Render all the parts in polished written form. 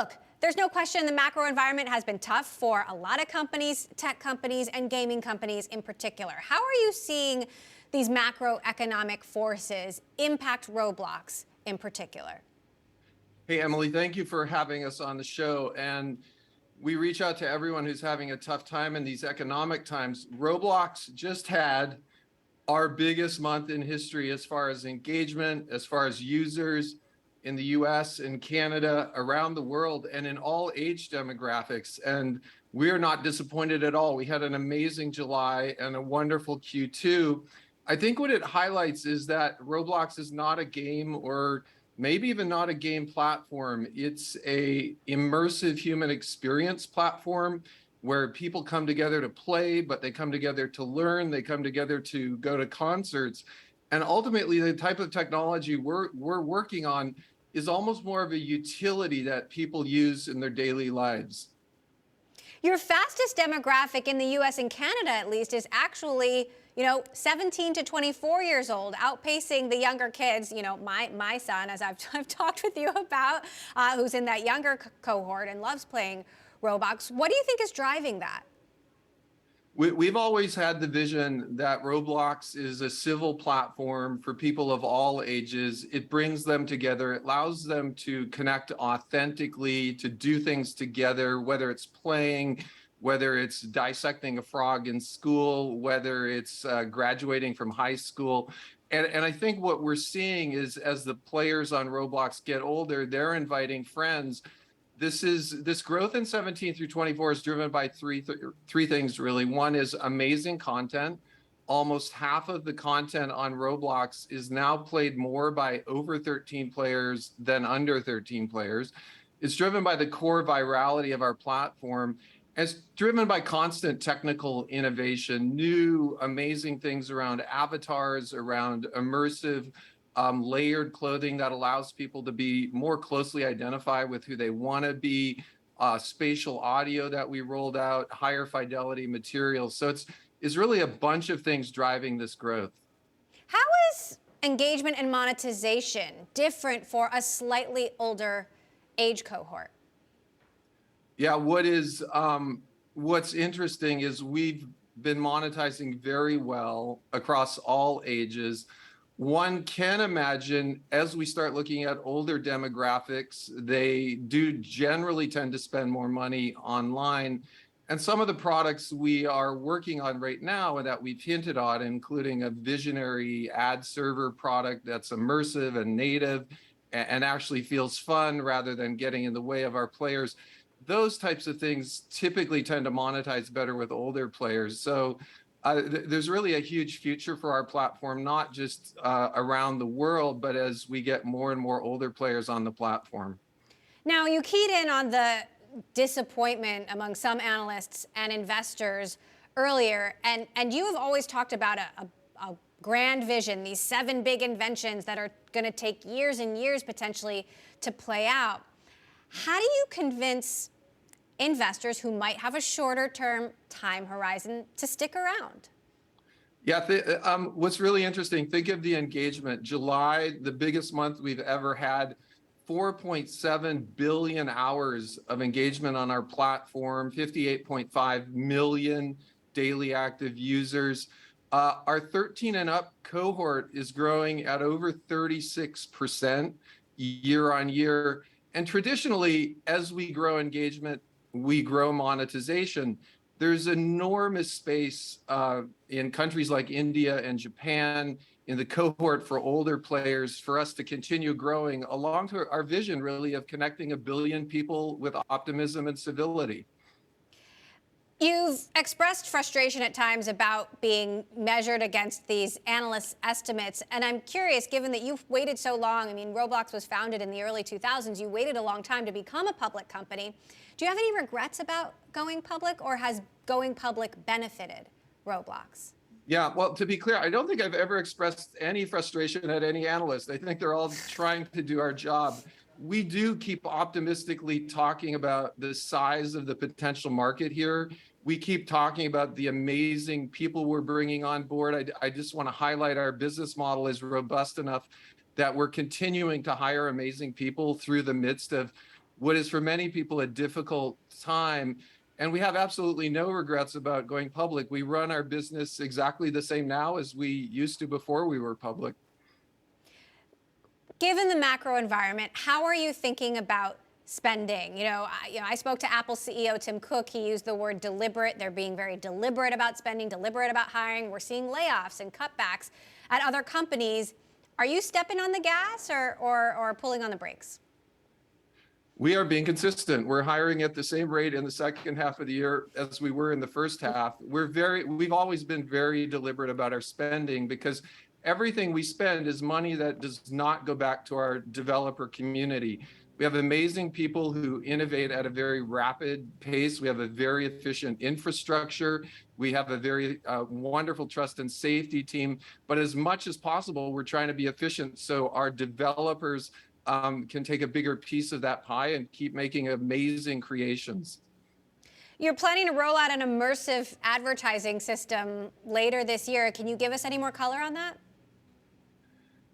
Look, there's no question the macro environment has been tough for a lot of companies, tech companies, and gaming companies in particular. How are you seeing these macroeconomic forces impact Roblox in particular? Hey, Emily, thank you for having us on the show. And we reach out to everyone who's having a tough time in these economic times. Roblox just had our biggest month in history as far as engagement, as far as users in the US, in Canada, around the world, and in all age demographics. And we're not disappointed at all. We had an amazing July and a wonderful Q2. I think what it highlights is that Roblox is not a game, or maybe even not a game platform. It's a immersive human experience platform where people come together to play, but they come together to learn, they come together to go to concerts. And ultimately, the type of technology we're working on is almost more of a utility that people use in their daily lives. Your fastest demographic in the US and Canada, at least, is actually 17 to 24 years old, outpacing the younger kids. My son, as I've talked with you about, who's in that younger cohort and loves playing Roblox. What do you think is driving that? We've always had the vision that Roblox is a civil platform for people of all ages. It brings them together. It allows them to connect authentically, to do things together, whether it's playing, whether it's dissecting a frog in school, whether it's graduating from high school. And I think what we're seeing is, as the players on Roblox get older, they're inviting friends. This growth in 17 through 24 is driven by three things, really. One is amazing content. Almost half of the content on Roblox is now played more by over 13 players than under 13 players. It's driven by the core virality of our platform. It's driven by constant technical innovation, new amazing things around avatars, around immersive layered clothing that allows people to be more closely identified with who they want to be, spatial audio that we rolled out, higher fidelity materials. So it's really a bunch of things driving this growth. How is engagement and monetization different for a slightly older age cohort? Yeah, what's interesting is we've been monetizing very well across all ages. One can imagine, as we start looking at older demographics, they do generally tend to spend more money online. And some of the products we are working on right now and that we've hinted on, including a visionary ad server product that's immersive and native and actually feels fun rather than getting in the way of our players. Those types of things typically tend to monetize better with older players. So there's really a huge future for our platform, not just around the world, but as we get more and more older players on the platform. Now, you keyed in on the disappointment among some analysts and investors earlier, and you have always talked about a grand vision, these 7 big inventions that are going to take years and years potentially to play out. How do you convince investors who might have a shorter term time horizon to stick around? Yeah, what's really interesting, think of the engagement. July, the biggest month we've ever had, 4.7 billion hours of engagement on our platform, 58.5 million daily active users. Our 13 and up cohort is growing at over 36% year on year. And traditionally, as we grow engagement, we grow monetization. There's enormous space in countries like India and Japan in the cohort for older players for us to continue growing along to our vision, really, of connecting 1 billion people with optimism and civility. You've expressed frustration at times about being measured against these analysts' estimates. And I'm curious, given that you've waited so long, I mean, Roblox was founded in the early 2000s. You waited a long time to become a public company. Do you have any regrets about going public, or has going public benefited Roblox? Yeah, well, to be clear, I don't think I've ever expressed any frustration at any analyst. I think they're all trying to do our job. We do keep optimistically talking about the size of the potential market here. We keep talking about the amazing people we're bringing on board. I just want to highlight our business model is robust enough that we're continuing to hire amazing people through the midst of what is for many people a difficult time. And we have absolutely no regrets about going public. We run our business exactly the same now as we used to before we were public. Given the macro environment, how are you thinking about spending? I spoke to Apple CEO Tim Cook. He used the word deliberate. They're being very deliberate about spending, deliberate about hiring. We're seeing layoffs and cutbacks at other companies. Are you stepping on the gas or pulling on the brakes? We are being consistent. We're hiring at the same rate in the second half of the year as we were in the first half. We've always been very deliberate about our spending, because everything we spend is money that does not go back to our developer community. We have amazing people who innovate at a very rapid pace. We have a very efficient infrastructure. We have a very wonderful trust and safety team. But as much as possible, we're trying to be efficient so our developers can take a bigger piece of that pie and keep making amazing creations. You're planning to roll out an immersive advertising system later this year. Can you give us any more color on that?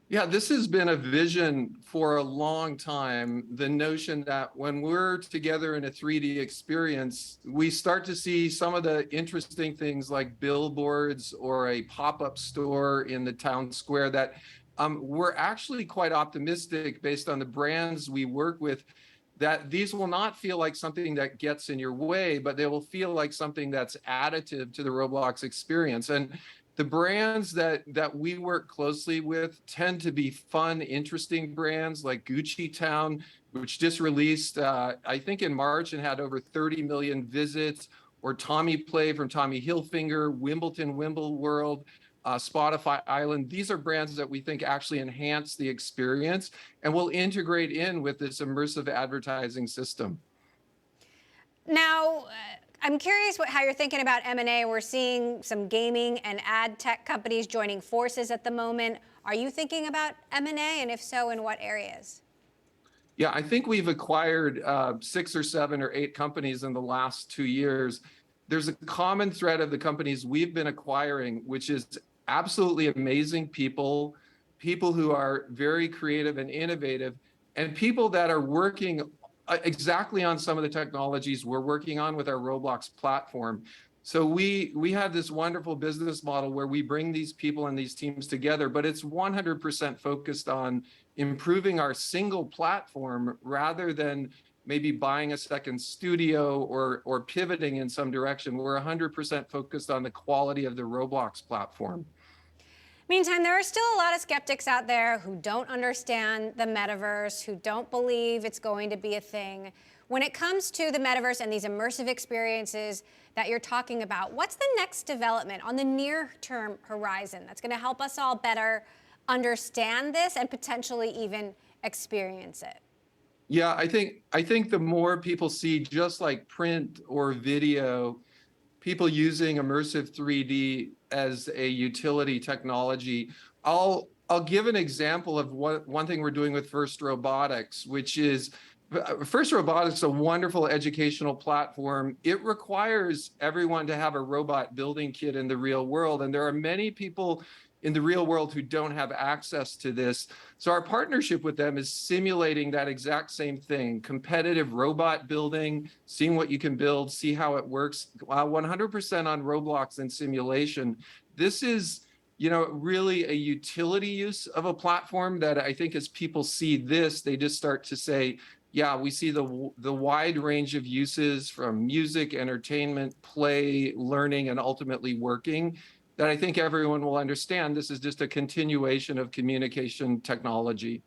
Yeah, this has been a vision for a long time. The notion that when we're together in a 3D experience, we start to see some of the interesting things like billboards or a pop-up store in the town square that we're actually quite optimistic, based on the brands we work with, that these will not feel like something that gets in your way, but they will feel like something that's additive to the Roblox experience. And the brands that we work closely with tend to be fun, interesting brands like Gucci Town, which just released, I think in March, and had over 30 million visits, or Tommy Play from Tommy Hilfiger, Wimbledon, Wimbleworld, Spotify Island. These are brands that we think actually enhance the experience and will integrate in with this immersive advertising system. Now, I'm curious how you're thinking about M&A. We're seeing some gaming and ad tech companies joining forces at the moment. Are you thinking about M&A, and if so, in what areas? Yeah, I think we've acquired 6 or 7 or 8 companies in the last 2 years. There's a common thread of the companies we've been acquiring, which is absolutely amazing people who are very creative and innovative, and people that are working exactly on some of the technologies we're working on with our Roblox platform. So we have this wonderful business model where we bring these people and these teams together, but it's 100% focused on improving our single platform rather than maybe buying a second studio or pivoting in some direction. We're 100% focused on the quality of the Roblox platform. Meantime, there are still a lot of skeptics out there who don't understand the metaverse, who don't believe it's going to be a thing. When it comes to the metaverse and these immersive experiences that you're talking about, what's the next development on the near-term horizon that's going to help us all better understand this and potentially even experience it? Yeah, I think the more people see, just like print or video, people using immersive 3D as a utility technology. I'll give an example of one thing we're doing with First Robotics, which is First Robotics, a wonderful educational platform. It requires everyone to have a robot building kit in the real world, and there are many people in the real world who don't have access to this. So our partnership with them is simulating that exact same thing: competitive robot building, seeing what you can build, see how it works, 100% on Roblox and simulation. This is, really a utility use of a platform that I think as people see this, they just start to say, yeah, we see the wide range of uses, from music, entertainment, play, learning, and ultimately working, that I think everyone will understand this is just a continuation of communication technology.